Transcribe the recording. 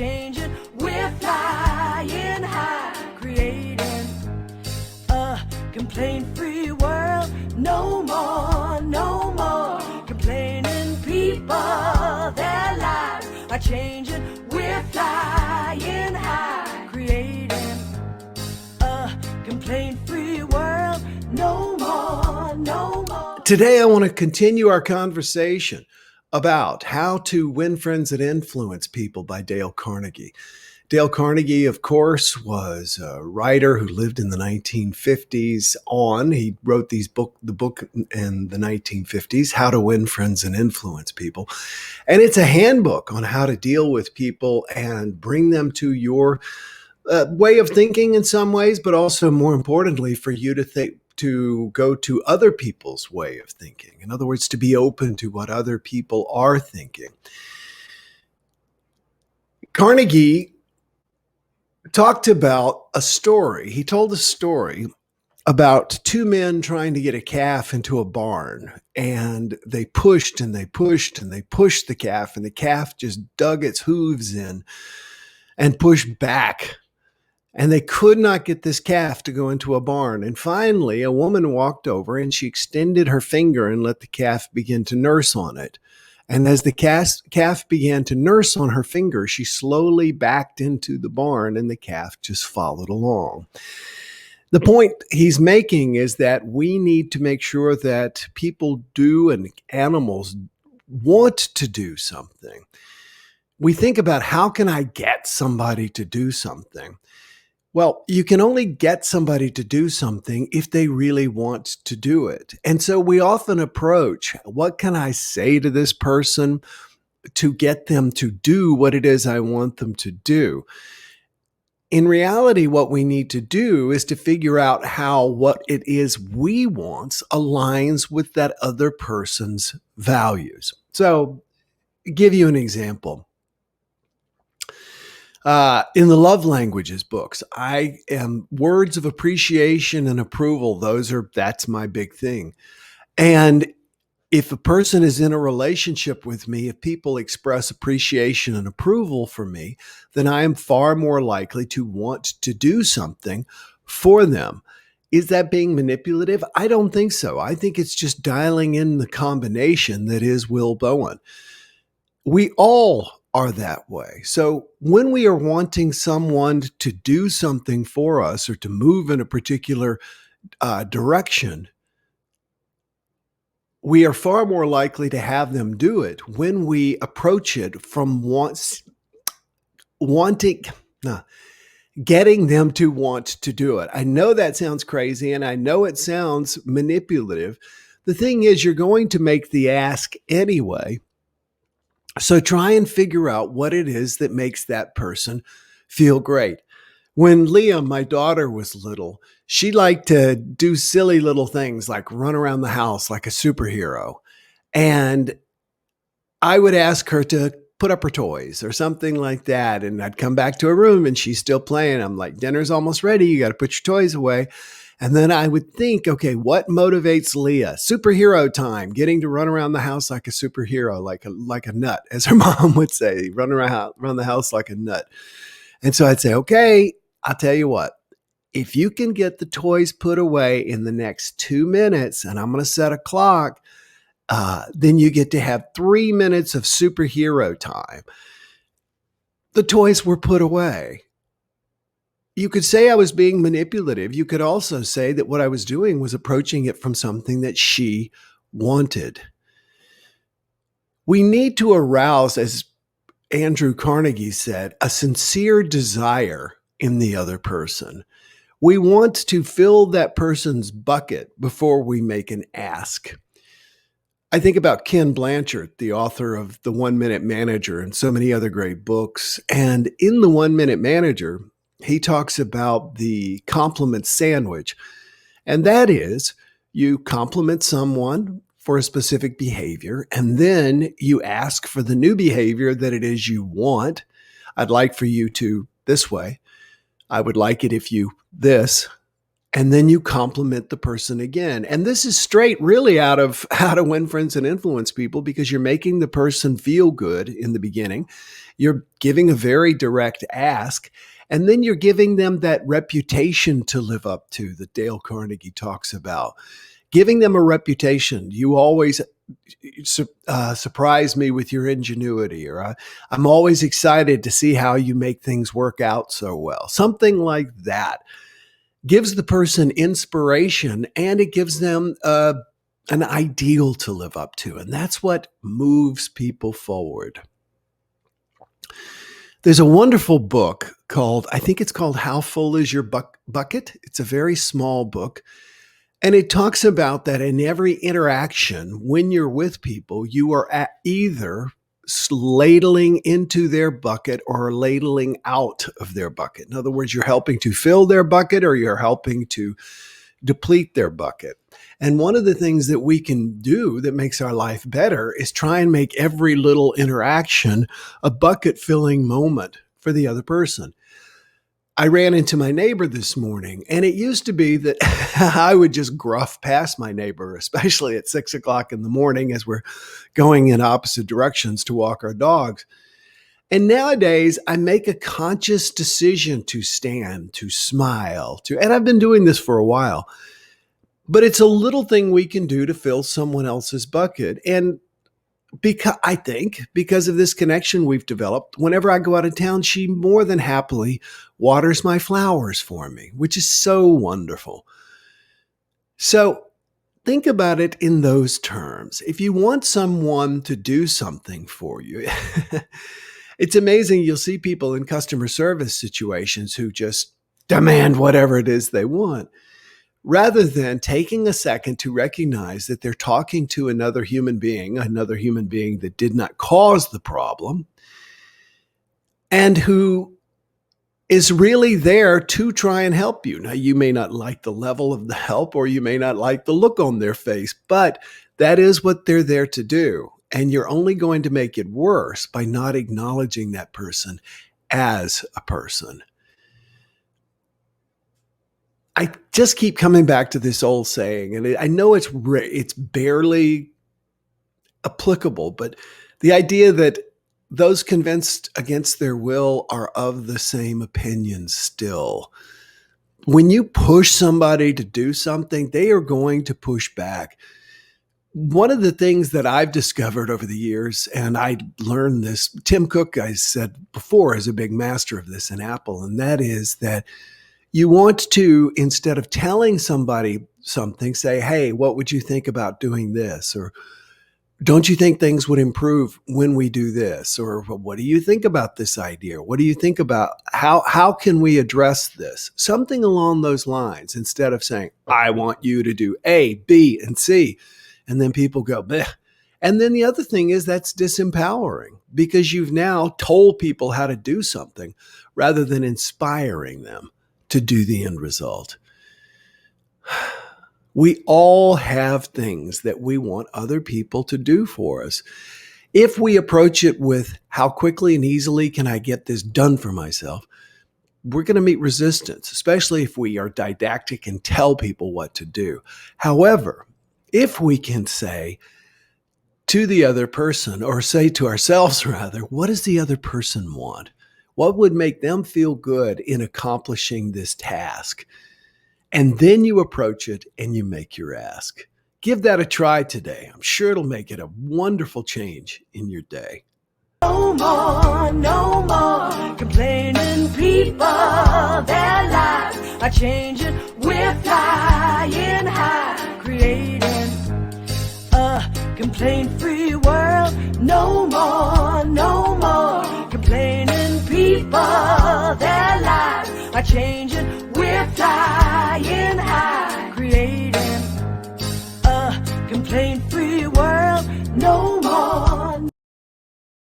changing. We're flying high, creating a complaint-free world. No more, no more complaining people. Their lives are changing. We're flying high, creating a complaint-free world. No more, no more. Today, I want to continue our conversation about How to Win Friends and Influence People by Dale Carnegie. Dale Carnegie, of course, was a writer who lived in the 1950s on. He wrote the book in the 1950s, How to Win Friends and Influence People. And it's a handbook on how to deal with people and bring them to your way of thinking in some ways, but also more importantly, for you to go to other people's way of thinking. In other words, to be open to what other people are thinking. Carnegie talked about a story. He told a story about two men trying to get a calf into a barn, and they pushed and they pushed and they pushed the calf, and the calf just dug its hooves in and pushed back. And they could not get this calf to go into a barn. And finally, a woman walked over and she extended her finger and let the calf begin to nurse on it. And as the calf began to nurse on her finger, she slowly backed into the barn and the calf just followed along. The point he's making is that we need to make sure that people do and animals want to do something. We think about, how can I get somebody to do something? Well, you can only get somebody to do something if they really want to do it. And so we often approach, what can I say to this person to get them to do what it is I want them to do? In reality, what we need to do is to figure out how what it is we want aligns with that other person's values. So, give you an example. In the love languages books, I am words of appreciation and approval. That's my big thing. And if a person is in a relationship with me, if people express appreciation and approval for me, then I am far more likely to want to do something for them. Is that being manipulative? I don't think so. I think it's just dialing in the combination that is Will Bowen. We all are that way. So when we are wanting someone to do something for us or to move in a particular direction, we are far more likely to have them do it when we approach it from getting them to want to do it. I know that sounds crazy and I know it sounds manipulative. The thing is, you're going to make the ask anyway. So try and figure out what it is that makes that person feel great. When Leah, my daughter, was little, she liked to do silly little things like run around the house like a superhero. And I would ask her to put up her toys or something like that. And I'd come back to her room and she's still playing. I'm like, dinner's almost ready. You got to put your toys away. And then I would think, okay, what motivates Leah? Superhero time, getting to run around the house like a superhero, like a nut, as her mom would say, run the house like a nut. And so I'd say, okay, I'll tell you what, if you can get the toys put away in the next 2 minutes, and I'm going to set a clock, then you get to have 3 minutes of superhero time. The toys were put away. You could say I was being manipulative. You could also say that what I was doing was approaching it from something that she wanted. We need to arouse, as Andrew Carnegie said, a sincere desire in the other person. We want to fill that person's bucket before we make an ask. I think about Ken Blanchard, the author of The 1 Minute Manager and so many other great books. And in The 1 Minute Manager, he talks about the compliment sandwich. And that is, you compliment someone for a specific behavior, and then you ask for the new behavior that it is you want. I'd like for you to this way. I would like it if you this. And then you compliment the person again. And this is straight really out of How to Win Friends and Influence People, because you're making the person feel good in the beginning. You're giving a very direct ask. And then you're giving them that reputation to live up to that Dale Carnegie talks about. Giving them a reputation. You always surprise me with your ingenuity, or I'm always excited to see how you make things work out so well. Something like that gives the person inspiration, and it gives them an ideal to live up to. And that's what moves people forward. There's a wonderful book called, I think it's called How Full Is Your Bucket? It's a very small book. And it talks about that in every interaction, when you're with people, you are either ladling into their bucket or ladling out of their bucket. In other words, you're helping to fill their bucket or you're helping to deplete their bucket. And one of the things that we can do that makes our life better is try and make every little interaction a bucket filling moment for the other person. I ran into my neighbor this morning, and it used to be that I would just gruff past my neighbor, especially at 6 o'clock in the morning as we're going in opposite directions to walk our dogs. And nowadays, I make a conscious decision to stand, to smile, and I've been doing this for a while, but it's a little thing we can do to fill someone else's bucket. And I think because of this connection we've developed, whenever I go out of town, she more than happily waters my flowers for me, which is so wonderful. So think about it in those terms. If you want someone to do something for you, it's amazing. You'll see people in customer service situations who just demand whatever it is they want, rather than taking a second to recognize that they're talking to another human being that did not cause the problem, and who is really there to try and help you. Now, you may not like the level of the help, or you may not like the look on their face, but that is what they're there to do. And you're only going to make it worse by not acknowledging that person as a person. I just keep coming back to this old saying, and I know it's barely applicable, but the idea that those convinced against their will are of the same opinion still. When you push somebody to do something, they are going to push back. One of the things that I've discovered over the years, and I learned this, Tim Cook, I said before, is a big master of this in Apple, and that is that you want to, instead of telling somebody something, say, hey, what would you think about doing this? Or don't you think things would improve when we do this? Or what do you think about this idea? What do you think about how can we address this? Something along those lines, instead of saying, I want you to do A, B, and C. And then people go, bleh. And then the other thing is that's disempowering, because you've now told people how to do something rather than inspiring them to do the end result. We all have things that we want other people to do for us. If we approach it with how quickly and easily can I get this done for myself, we're going to meet resistance, especially if we are didactic and tell people what to do. However, if we can say to the other person, or say to ourselves rather, what does the other person want? What would make them feel good in accomplishing this task? And then you approach it and you make your ask. Give that a try today. I'm sure it'll make it a wonderful change in your day. No more complaining people. Their lives are changing. We're flying high, creating a complaint-free world. No more complaining people. Their lives are changing.